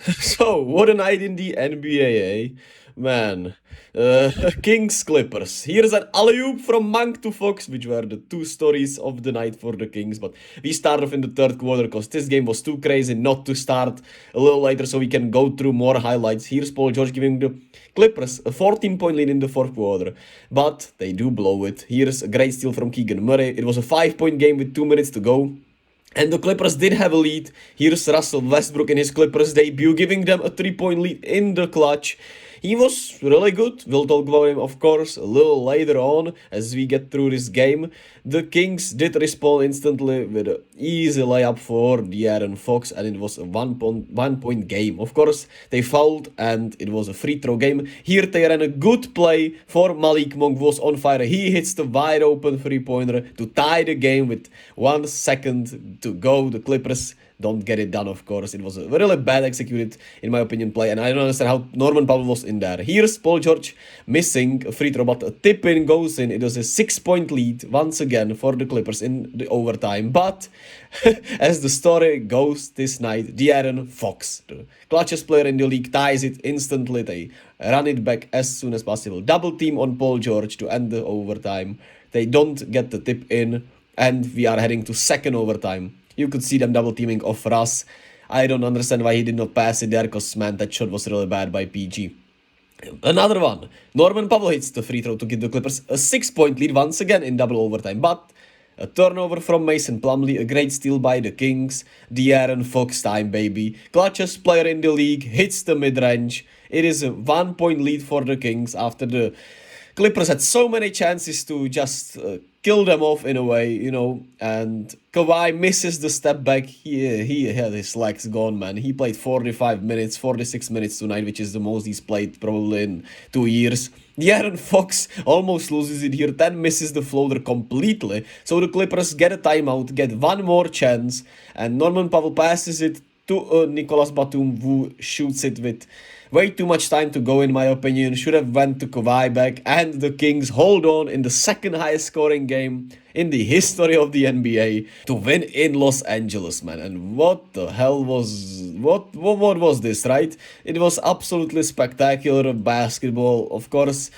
So, what a night in the NBA, eh? Man. Kings Clippers. Here's an alley-oop from Monk to Fox, which were the two stories of the night for the Kings. But we start off in the third quarter because this game was too crazy not to start a little later so we can go through more highlights. Here's Paul George giving the Clippers a 14-point lead in the fourth quarter. But they do blow it. Here's a great steal from Keegan Murray. It was a 5-point game with 2 minutes to go. And the Clippers did have a lead. Here's Russell Westbrook in his Clippers debut, giving them a 3-point lead in the clutch. He was really good. We'll talk about him, of course, a little later on as we get through this game. The Kings did respond instantly with an easy layup for De'Aaron Fox, and it was a one-point game. Of course, they fouled, and it was a free throw game. Here they ran a good play for Malik Monk, who was on fire. He hits the wide-open three-pointer to tie the game with 1 second to go. The Clippers don't get it done, of course. It was a really bad executed, in my opinion, play, and I don't understand how Norman Powell was in there. Here's Paul George missing a free throw, but a tip-in goes in. It was a 6-point lead once again for the Clippers in the overtime. But as the story goes this night, De'Aaron Fox, the clutchest player in the league, ties it instantly. They run it back as soon as possible. Double team on Paul George to end the overtime. They don't get the tip in, and we are heading to second overtime. You could see them double teaming off Russ. I don't understand why he did not pass it there, because, man, that shot was really bad by PG. Another one. Norman Powell hits the free throw to give the Clippers a 6-point lead once again in double overtime. But a turnover from Mason Plumlee, a great steal by the Kings. De'Aaron Fox time, baby. Clutchest player in the league, hits the mid-range. It is a 1-point lead for the Kings after the Clippers had so many chances to just kill them off in a way, you know, and Kawhi misses the step back. He had his legs gone, man. He played 45 minutes, 46 minutes tonight, which is the most he's played probably in 2 years. De'Aaron Fox almost loses it here, then misses the floater completely. So the Clippers get a timeout, get one more chance, and Norman Powell passes it to Nicolas Batum, who shoots it with way too much time to go, in my opinion. Should have went to Kawhi back, and the Kings hold on in the second highest scoring game in the history of the NBA to win in Los Angeles, man. And what the hell was what was this, right? It was absolutely spectacular basketball, of course.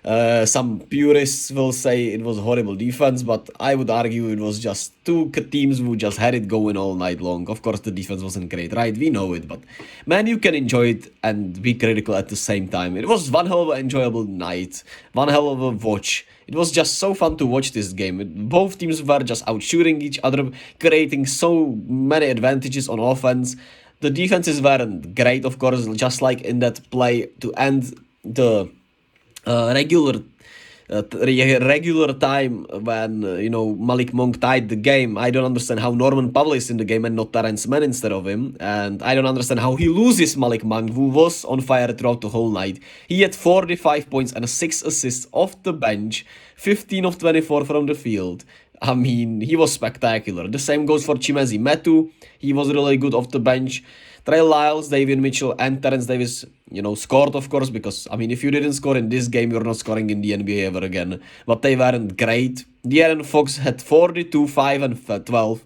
Some purists will say it was horrible defense, but I would argue it was just two teams who just had it going all night long. Of course, the defense wasn't great, right? We know it, but man, you can enjoy it and be critical at the same time. It was one hell of an enjoyable night, one hell of a watch. It was just so fun to watch this game. Both teams were just out shooting each other, creating so many advantages on offense. The defenses weren't great, of course, just like in that play to end the regular time when Malik Monk tied the game. I don't understand how Norman Powell is in the game and not Terrence Mann instead of him, and I don't understand how he loses Malik Monk, who was on fire throughout the whole night. He had 45 points and 6 assists off the bench, 15 of 24 from the field. I mean, he was spectacular. The same goes for Chimezie Metu. He was really good off the bench. Trey Lyles, Davion Mitchell, and Terrence Davis, scored, of course, because, I mean, if you didn't score in this game, you're not scoring in the NBA ever again. But they weren't great. De'Aaron Fox had 42, 5, and 12.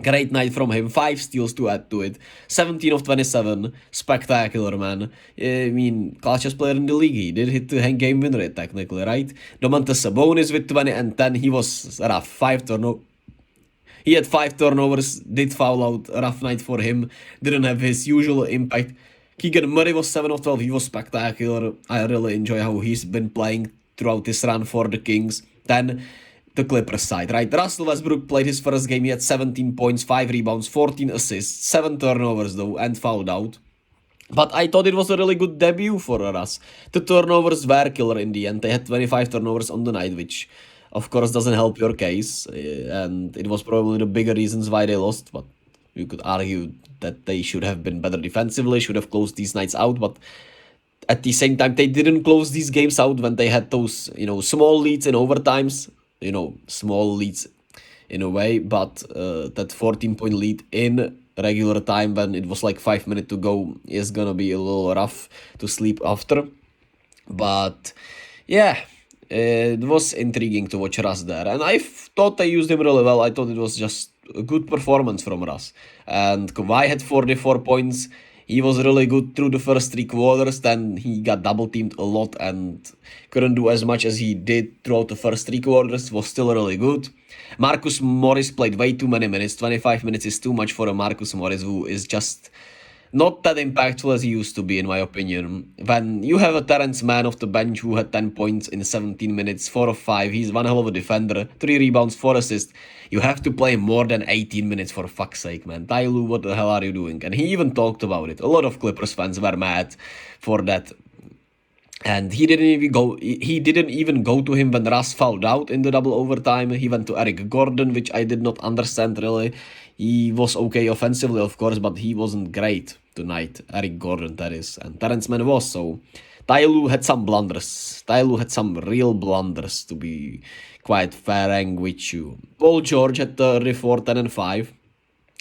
Great night from him. 5 steals to add to it. 17 of 27. Spectacular, man. I mean, clutchest player in the league. He did hit the game winner, technically, right? Domantas Sabonis with 20 and 10. He was rough. 5 turnovers. He had 5 turnovers, did foul out, a rough night for him, didn't have his usual impact. Keegan Murray was 7 of 12, he was spectacular. I really enjoy how he's been playing throughout this run for the Kings. Then the Clippers side, right? Russell Westbrook played his first game, he had 17 points, 5 rebounds, 14 assists, 7 turnovers though, and fouled out. But I thought it was a really good debut for Russ. The turnovers were killer in the end. They had 25 turnovers on the night, which of course doesn't help your case, and it was probably the bigger reasons why they lost, but you could argue that they should have been better defensively, should have closed these nights out, but at the same time, they didn't close these games out when they had those, small leads in overtimes, small leads in a way, but that 14-point lead in regular time when it was like 5 minutes to go is gonna be a little rough to sleep after, but yeah. It was intriguing to watch Russ there, and I thought they used him really well. I thought it was just a good performance from Russ. And Kawhi had 44 points. He was really good through the first 3 quarters, then he got double teamed a lot and couldn't do as much as he did throughout the first 3 quarters, was still really good. Marcus Morris played way too many minutes. 25 minutes is too much for a Marcus Morris who is just not that impactful as he used to be, in my opinion. When you have a Terrence Mann off the bench who had 10 points in 17 minutes, 4 of 5, he's one hell of a defender, 3 rebounds, 4 assists. You have to play more than 18 minutes for fuck's sake, man. Ty Lue, what the hell are you doing? And he even talked about it. A lot of Clippers fans were mad for that. And he didn't even go. He didn't even go to him when Russ fouled out in the double overtime. He went to Eric Gordon, which I did not understand really. He was okay offensively, of course, but he wasn't great tonight. Eric Gordon, that is, and Terrence Mann was. So Ty Lue had some blunders. Ty Lue had some real blunders, to be quite frank with you. Paul George had 34, 10, and 5.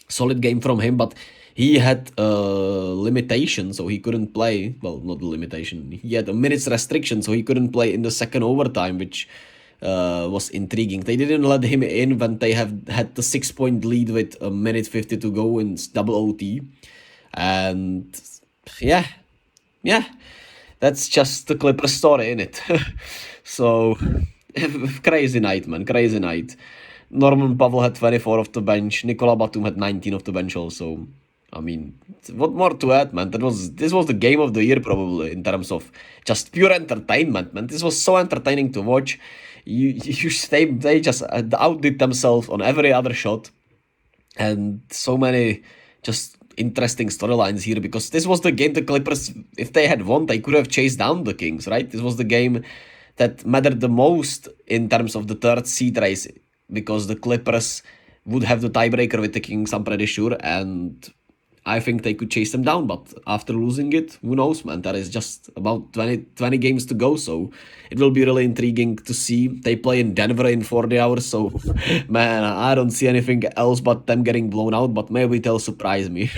Solid game from him, but he had a limitation, so he couldn't play. Well, not a limitation. He had a minutes restriction, so he couldn't play in the second overtime, which was intriguing. They didn't let him in when they have had the 6-point lead with a minute 50 to go in double OT. And yeah, that's just the Clippers story, innit? So, crazy night, man, crazy night. Norman Powell had 24 off the bench. Nicola Batum had 19 off the bench also. I mean, what more to add, man? This was the game of the year probably in terms of just pure entertainment, man. This was so entertaining to watch. They just outdid themselves on every other shot, and so many just interesting storylines here because this was the game the Clippers, if they had won, they could have chased down the Kings, right? This was the game that mattered the most in terms of the third seed race because the Clippers would have the tiebreaker with the Kings, I'm pretty sure, and I think they could chase them down, but after losing it, who knows, man? There is just about 20 games to go, so it will be really intriguing to see. They play in Denver in 40 hours, so man, I don't see anything else but them getting blown out, but maybe they'll surprise me.